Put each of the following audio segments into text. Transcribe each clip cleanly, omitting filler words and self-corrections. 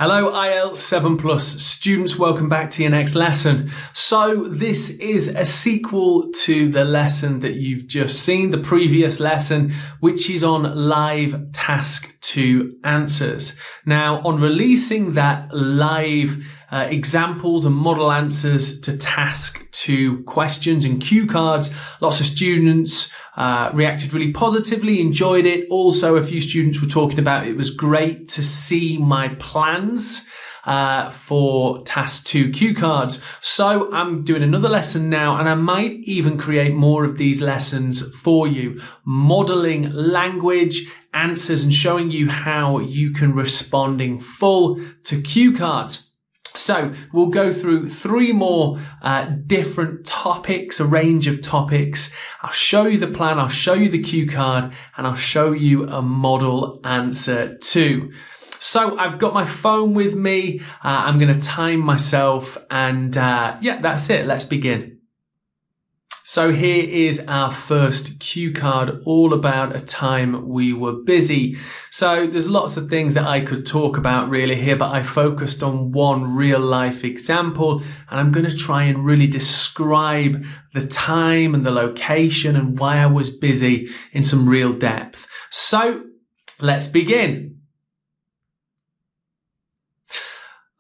Hello IELTS 7+ students, welcome back to your next lesson. So this is a sequel to the lesson that you've just seen, the previous lesson, which is on live task 2 answers. Now, on releasing that live examples and model answers to task 2 questions and cue cards, lots of students reacted really positively, enjoyed it. Also, a few students were talking about it was great to see my plans for task 2 cue cards. So I'm doing another lesson now, and I might even create more of these lessons for you, modeling language, answers, and showing you how you can respond in full to cue cards. So we'll go through 3 more different topics, a range of topics. I'll show you the plan, I'll show you the cue card, and I'll show you a model answer too. So I've got my phone with me. I'm going to time myself, and yeah, that's it. Let's begin. So here is our first cue card, all about a time we were busy. So there's lots of things that I could talk about really here, but I focused on one real life example, and I'm going to try and really describe the time and the location and why I was busy in some real depth. So let's begin.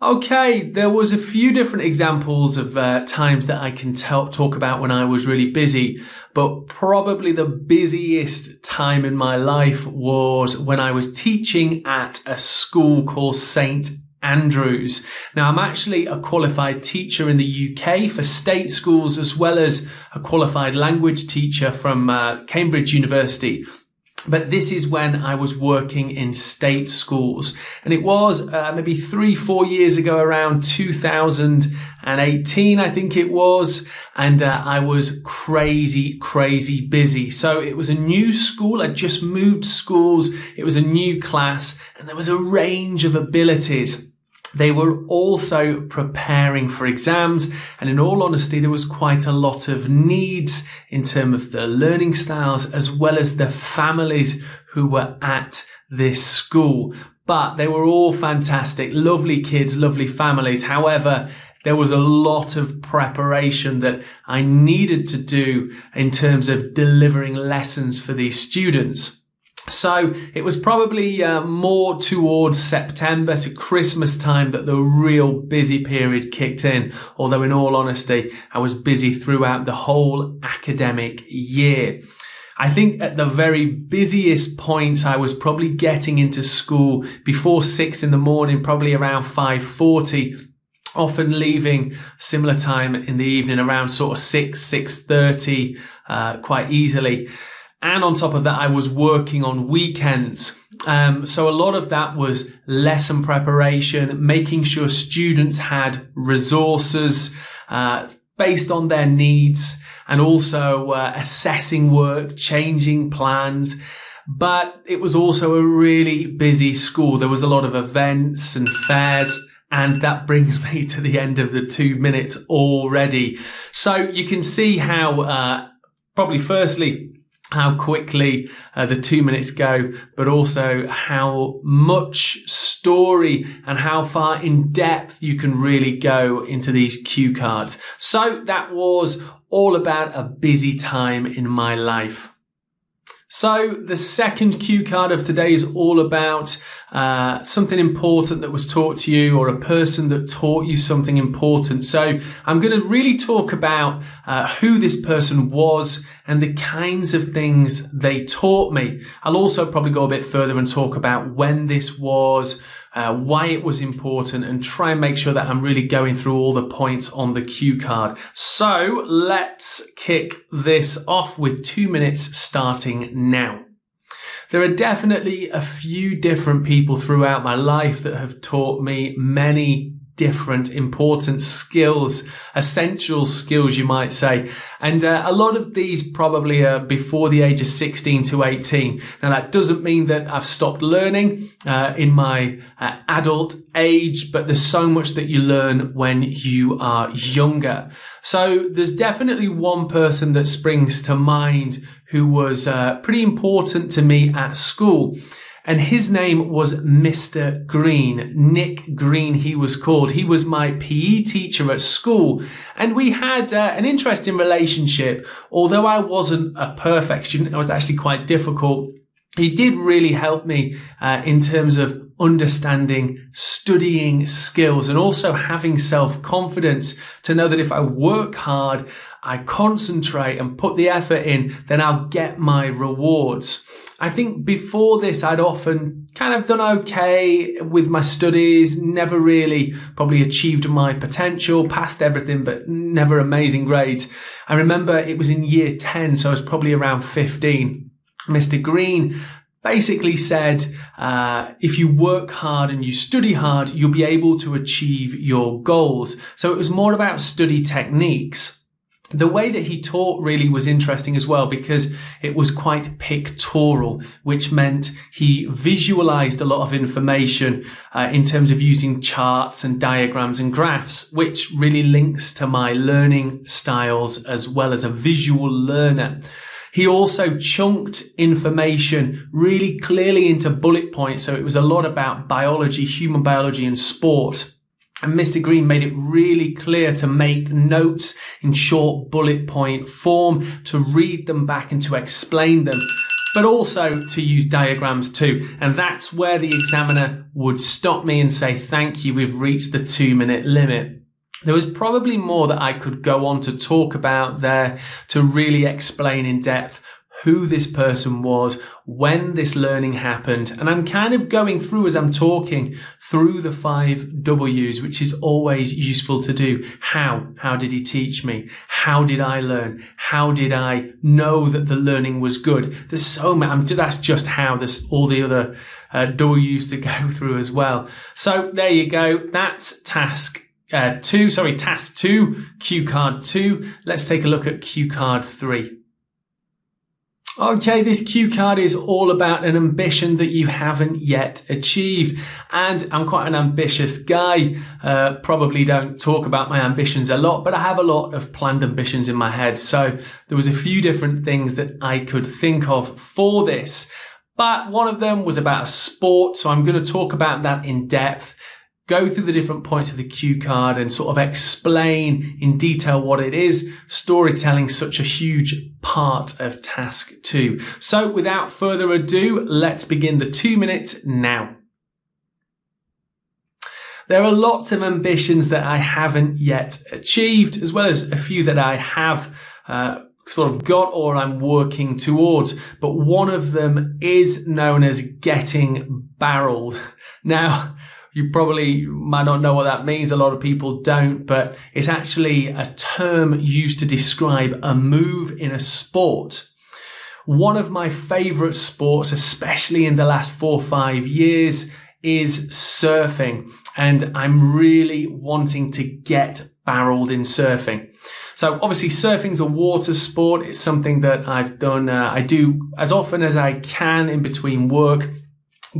Okay, there was a few different examples of times that I can talk about when I was really busy, but probably the busiest time in my life was when I was teaching at a school called St. Andrews. Now, I'm actually a qualified teacher in the UK for state schools, as well as a qualified language teacher from Cambridge University. But this is when I was working in state schools, and it was maybe 3-4 years ago, around 2018, I think it was. And I was crazy busy. So it was a new school. I just moved schools. It was a new class, and there was a range of abilities. They were also preparing for exams, and in all honesty, there was quite a lot of needs in terms of the learning styles as well as the families who were at this school. But they were all fantastic, lovely kids, lovely families. However, there was a lot of preparation that I needed to do in terms of delivering lessons for these students. So it was probably more towards September to Christmas time that the real busy period kicked in. Although in all honesty, I was busy throughout the whole academic year. I think at the very busiest points, I was probably getting into school before 6 in the morning, probably around 5:40. Often leaving similar time in the evening around sort of 6:30 quite easily. And on top of that, I was working on weekends. So a lot of that was lesson preparation, making sure students had resources based on their needs, and also assessing work, changing plans. But it was also a really busy school. There was a lot of events and fairs. And that brings me to the end of the 2 minutes already. So you can see how, probably firstly, how quickly the 2 minutes go, but also how much story and how far in depth you can really go into these cue cards. So that was all about a busy time in my life. So the second cue card of today is all about something important that was taught to you, or a person that taught you something important. So I'm going to really talk about who this person was and the kinds of things they taught me. I'll also probably go a bit further and talk about when this was, why it was important, and try and make sure that I'm really going through all the points on the cue card. So let's kick this off with 2 minutes starting now. There are definitely a few different people throughout my life that have taught me many different important skills, essential skills, you might say. And a lot of these probably are before the age of 16 to 18. Now, that doesn't mean that I've stopped learning in my adult age, but there's so much that you learn when you are younger. So there's definitely one person that springs to mind who was pretty important to me at school. And his name was Mr. Green. Nick Green, he was called. He was my PE teacher at school. And we had an interesting relationship. Although I wasn't a perfect student, I was actually quite difficult. He did really help me in terms of understanding, studying skills, and also having self-confidence to know that if I work hard, I concentrate and put the effort in, then I'll get my rewards. I think before this, I'd often kind of done okay with my studies, never really probably achieved my potential, passed everything, but never amazing grades. I remember it was in year 10, so I was probably around 15. Mr. Green basically said, if you work hard and you study hard, you'll be able to achieve your goals. So it was more about study techniques. The way that he taught really was interesting as well because it was quite pictorial, which meant he visualized a lot of information in terms of using charts and diagrams and graphs, which really links to my learning styles as well as a visual learner. He also chunked information really clearly into bullet points. So it was a lot about biology, human biology and sport. And Mr. Green made it really clear to make notes in short bullet point form, to read them back and to explain them, but also to use diagrams too. And that's where the examiner would stop me and say, thank you, we've reached the 2-minute limit. There was probably more that I could go on to talk about there to really explain in depth who this person was, when this learning happened. And I'm kind of going through as I'm talking through the 5 W's, which is always useful to do. How did he teach me? How did I learn? How did I know that the learning was good? There's so many, that's just how. There's all the other W's to go through as well. So there you go. That's task 2, cue card 2. Let's take a look at cue card 3. Okay, this cue card is all about an ambition that you haven't yet achieved. And I'm quite an ambitious guy. Probably don't talk about my ambitions a lot, but I have a lot of planned ambitions in my head. So there was a few different things that I could think of for this. But one of them was about a sport. So I'm going to talk about that in depth, go through the different points of the cue card and sort of explain in detail what it is. Storytelling such a huge part of task 2. So without further ado, let's begin the 2 minutes now. There are lots of ambitions that I haven't yet achieved, as well as a few that I have sort of got or I'm working towards. But one of them is known as getting barreled. Now, you probably might not know what that means. A lot of people don't, but it's actually a term used to describe a move in a sport. One of my favorite sports, especially in the last 4 or 5 years, is surfing. And I'm really wanting to get barreled in surfing. So obviously surfing's a water sport. It's something that I've done. I do as often as I can in between work.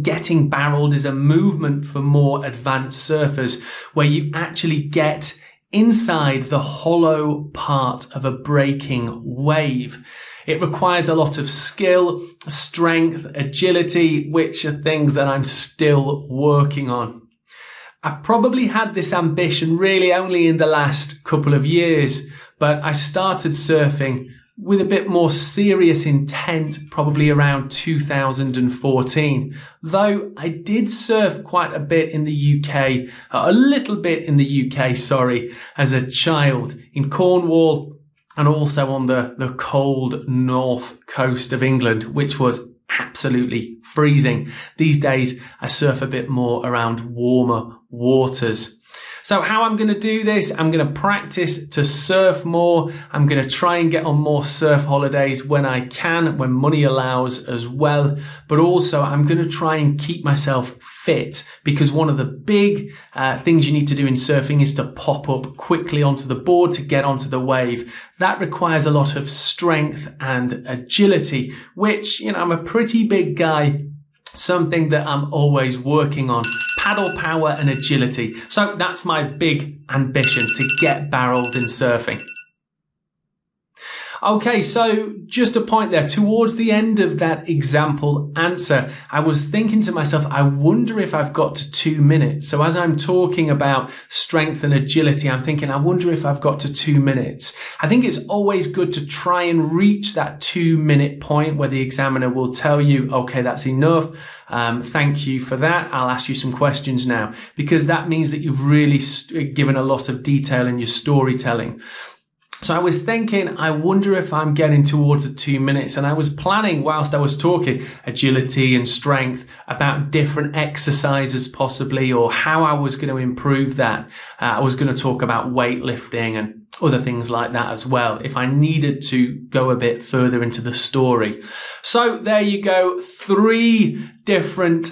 Getting barreled is a movement for more advanced surfers where you actually get inside the hollow part of a breaking wave. It requires a lot of skill, strength, agility, which are things that I'm still working on. I've probably had this ambition really only in the last couple of years, but I started surfing with a bit more serious intent probably around 2014. Though I did surf quite a bit in the UK, a little bit in the UK, as a child in Cornwall and also on the cold north coast of England, which was absolutely freezing. These days I surf a bit more around warmer waters. So how I'm going to do this, I'm going to practice to surf more. I'm going to try and get on more surf holidays when I can, when money allows as well. But also I'm going to try and keep myself fit because one of the big things you need to do in surfing is to pop up quickly onto the board to get onto the wave. That requires a lot of strength and agility, which, I'm a pretty big guy. Something that I'm always working on, paddle power and agility. So that's my big ambition, to get barreled in surfing. Okay, so just a point there. Towards the end of that example answer, I was thinking to myself, I wonder if I've got to 2 minutes. So as I'm talking about strength and agility, I'm thinking, I wonder if I've got to 2 minutes. I think it's always good to try and reach that 2-minute point where the examiner will tell you, okay, that's enough. Thank you for that. I'll ask you some questions now, because that means that you've really given a lot of detail in your storytelling. So I was thinking, I wonder if I'm getting towards the 2 minutes, and I was planning whilst I was talking agility and strength about different exercises possibly, or how I was going to improve that. I was going to talk about weightlifting and other things like that as well, if I needed to go a bit further into the story. So there you go, 3 different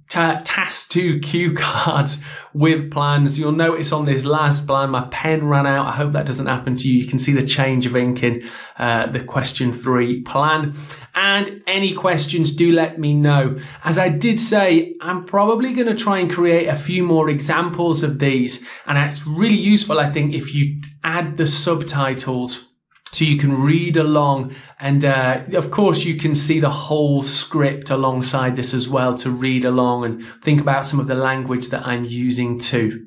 task 2 cue cards with plans. You'll notice on this last plan, my pen ran out. I hope that doesn't happen to you. You can see the change of ink in the question 3 plan. And any questions, do let me know. As I did say, I'm probably going to try and create a few more examples of these. And it's really useful, I think, if you add the subtitles so you can read along, and of course you can see the whole script alongside this as well to read along and think about some of the language that I'm using too.